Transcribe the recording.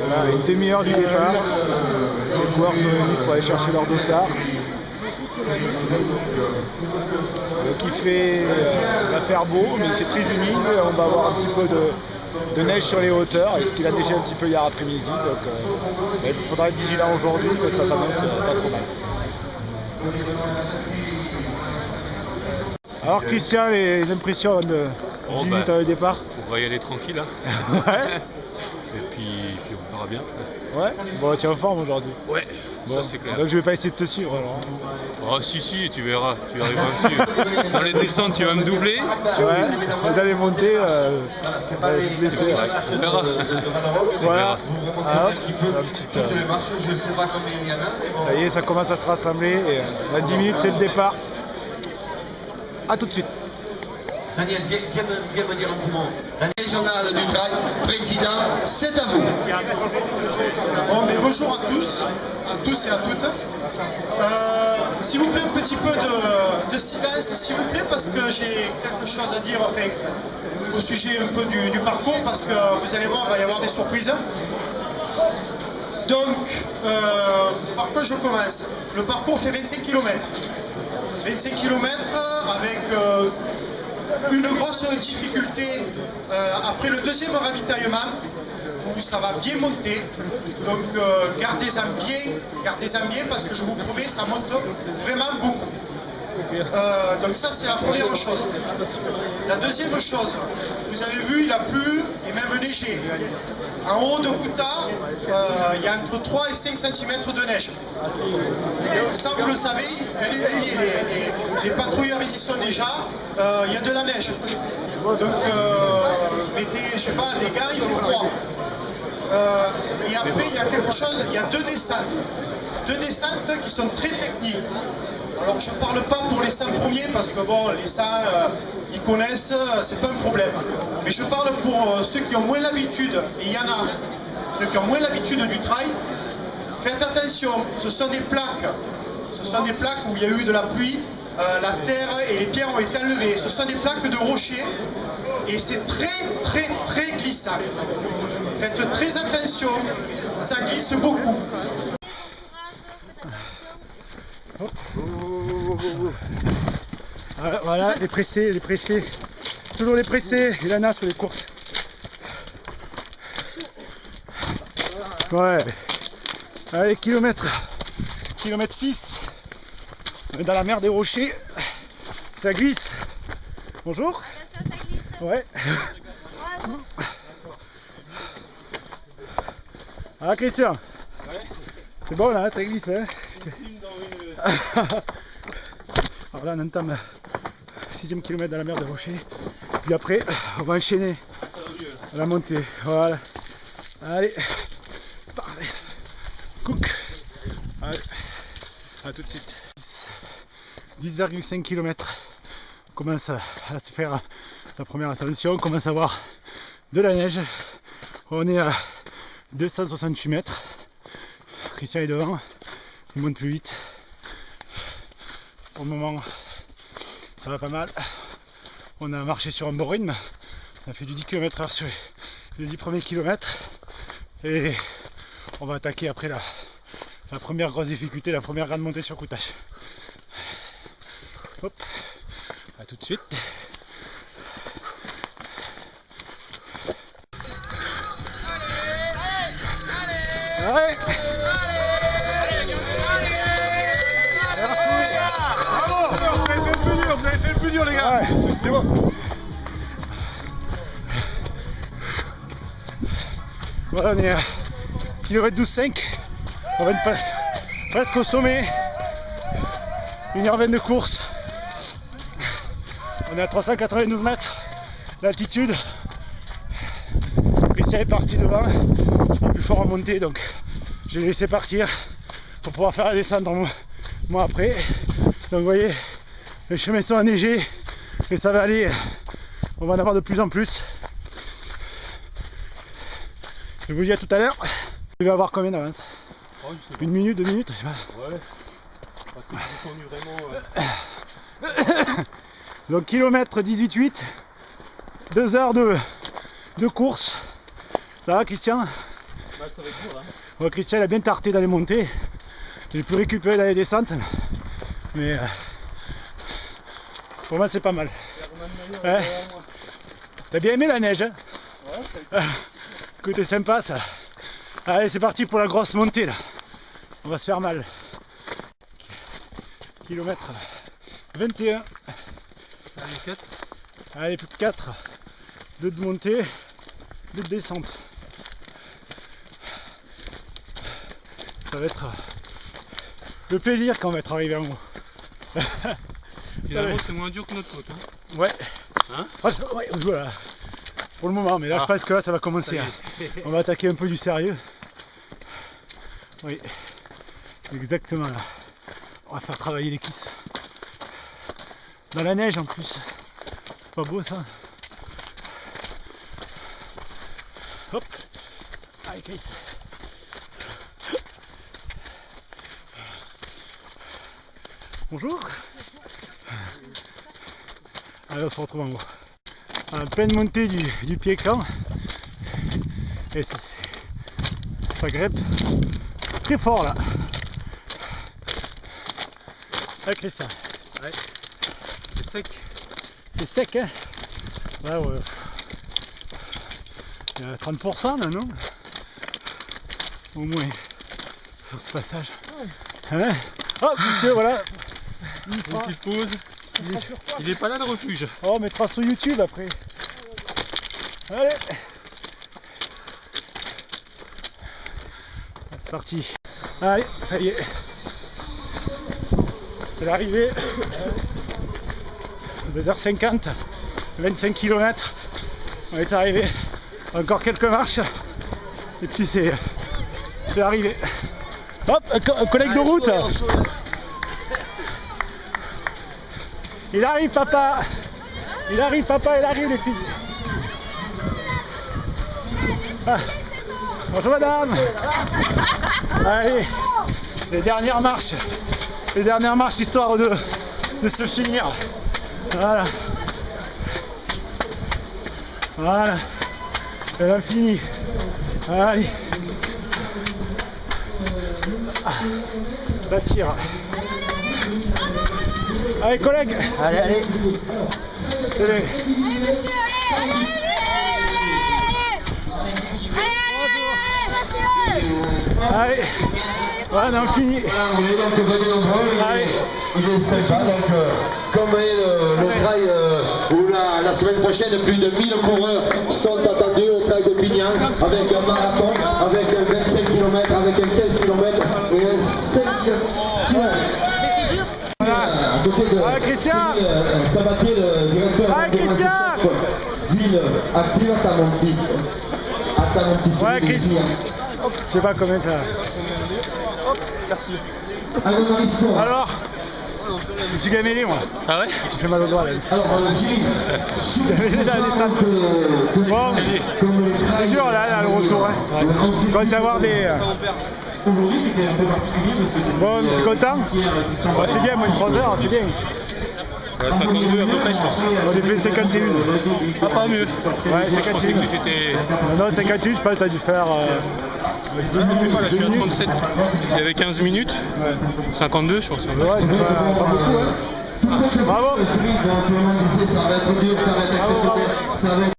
Voilà, une demi-heure du départ. Les joueurs se réunissent pour aller chercher leur dossard. Donc il va faire beau, mais il fait très humide. On va avoir un petit peu de neige sur les hauteurs, et ce qu'il a neigé un petit peu hier après-midi. Donc il faudra être vigilant aujourd'hui, mais ça s'annonce pas trop mal. Alors Christian, les impressions de 10 minutes à le départ? On va y aller tranquille, hein. Ouais. Et puis on verra bien. Ouais, bon, tu es en forme aujourd'hui. Ouais, bon, ça c'est clair. Donc je vais pas essayer de te suivre alors. Oh si, tu verras, tu arriveras à me suivre. Dans les descentes, tu vas me doubler. Ouais, dans les montées, je vais te laisser. Ouais. On verra. Voilà. Ah, hop, ça y est, ça commence à se rassembler. Et dans 10 minutes, c'est le départ. A tout de suite. Daniel, viens me dire un petit mot. Daniel Régional du Trail, président, c'est à vous. Bon, mais bonjour à tous et à toutes. S'il vous plaît, un petit peu de silence, s'il vous plaît, parce que j'ai quelque chose à dire enfin, au sujet un peu du parcours, parce que vous allez voir, il va y avoir des surprises. Donc, par quoi je commence? Le parcours fait 25 km. 25 km avec une grosse difficulté après le deuxième ravitaillement où ça va bien monter. Donc gardez-en bien parce que je vous promets ça monte vraiment beaucoup. Donc ça c'est la première chose. La deuxième chose, vous avez vu il a plu et même neigé. En haut de Kouta, il y a entre 3 et 5 cm de neige. Donc ça vous le savez, les patrouilleurs ils y sont déjà, il y a de la neige. Donc mettez, je sais pas, des gants, il fait froid. Et après il y a quelque chose, il y a deux descentes qui sont très techniques. Alors je ne parle pas pour les 100 premiers parce que bon, les 100 ils connaissent, c'est pas un problème. Mais je parle pour ceux qui ont moins l'habitude, et il y en a, ceux qui ont moins l'habitude du trail. Faites attention, ce sont des plaques où il y a eu de la pluie, la terre et les pierres ont été enlevées. Ce sont des plaques de rochers et c'est très glissant. Faites très attention, ça glisse beaucoup. Voilà, les pressés, toujours les pressés, et Lana sur les courses. Ouais, allez, kilomètre 6, on est dans la mer des rochers, ça glisse. Bonjour. Ça glisse. Ouais. Ah Christian. Ouais. C'est bon là, ça glisse hein. Alors là on entame le 6e kilomètre dans la mer des rochers. Puis après on va enchaîner à la montée. Voilà. Allez. Parfait. Cook. Allez. A tout de suite. 10,5 km. On commence à se faire la première ascension. On commence à voir de la neige. On est à 268 mètres. Christian est devant. Il monte plus vite. Pour le moment, ça va pas mal. On a marché sur un bon rythme. On a fait du 10 km/h sur les 10 premiers kilomètres. Et on va attaquer après la première grosse difficulté, la première grande montée sur Kouta. Hop, à tout de suite. Ouais. Vous avez fait le plus dur les gars. Ouais, c'est bon. Voilà, on est à kilomètre 12,5. On va être presque au sommet. 1h20 de course. On est à 392 mètres d'altitude. Christian est parti devant. Il est plus fort à monter, donc je l'ai laissé partir pour pouvoir faire la descente moi après. Donc vous voyez, les chemins sont enneigés et ça va aller. On va en avoir de plus en plus. Je vous dis à tout à l'heure. Je vais avoir combien d'avance? Oh, 1 minute, 2 minutes, je sais pas. Ouais. Vraiment, Donc kilomètre 18,8. 2 heures de course. Ça va Christian? Bah, ça va être dur, hein. Ouais, Christian il a bien tarté dans les montées. J'ai pu récupérer dans les descentes. Mais pour moi c'est pas mal. Ouais. T'as bien aimé la neige hein? Ouais. Écoute, c'est sympa ça. Allez, c'est parti pour la grosse montée là. On va se faire mal. Kilomètre 21. Allez, 4. Allez, plus que 4. 2 de montée, 2 de descente. Ça va être le plaisir quand on va être arrivé en haut. Finalement, c'est moins dur que notre côte. Hein. Ouais. Hein? Ouais, voilà. Pour le moment, mais là je pense que là ça va commencer. Hein. On va attaquer un peu du sérieux. Oui, exactement là. On va faire travailler les cuisses. Dans la neige en plus. Pas beau ça. Hop. Allez Chris. Bonjour. Allez, on se retrouve en haut. En pleine montée du pied clan. Et ça grippe très fort là. Allez Christian. Ouais. C'est sec. C'est sec hein. Ouais, ouais. Il y a 30% là non? Au moins sur ce passage. Hein? Oh monsieur voilà. Une petite pause. Il est pas là le refuge. Oh on mettra sur YouTube après. Allez. C'est parti. Allez, ça y est. C'est l'arrivée. 2h50, 25 km. On est arrivé. Encore quelques marches. Et puis c'est l'arrivée. Hop, un collègue de route. Il arrive papa. Il arrive papa, il arrive les filles. Ah. Bonjour madame. Allez, les dernières marches. Les dernières marches histoire de se finir. Voilà. Voilà. Elle a fini. Allez. Ah. Ça tire. Allez collègues. Allez, allez. Allez. Allez, voilà, on a fini. Voilà, on est donc venus nombreux, il est sympa, donc comme vous voyez le trail où la semaine prochaine plus de 1000 coureurs sont attendus au trail de Pignan avec un marathon, avec un 25 km, avec un 15 km et un 5 km. C'était dur. À côté de Christian. Sabatier, le directeur de Christian. Ville active à Tamontis. À Tamontis. Ouais, Christian. Je sais pas combien ça. Hop, merci. Alors, je suis gamélé moi. Ah ouais? Tu fais mal au doigt là. Alors, Gilles, bon, c'est dur là, le retour. Hein. Il va y avoir des. aujourd'hui, c'était un peu particulier parce que. Bon, tu es content? Ouais, c'est bien, moins de 3 heures, c'est bien. Ouais, 52 à peu près, je pense. On a fait 51. Ah, pas mieux. Ouais, Je pensais 51. que tu étais. Non, 58, je pense que tu as dû faire. Je sais pas, là je suis à 37. Il y avait 15 minutes. Ouais. 52, je pense. Ouais, c'est pas beaucoup. Hein. Bravo! Ça va être dur, ça va être exceptionnel, ça va être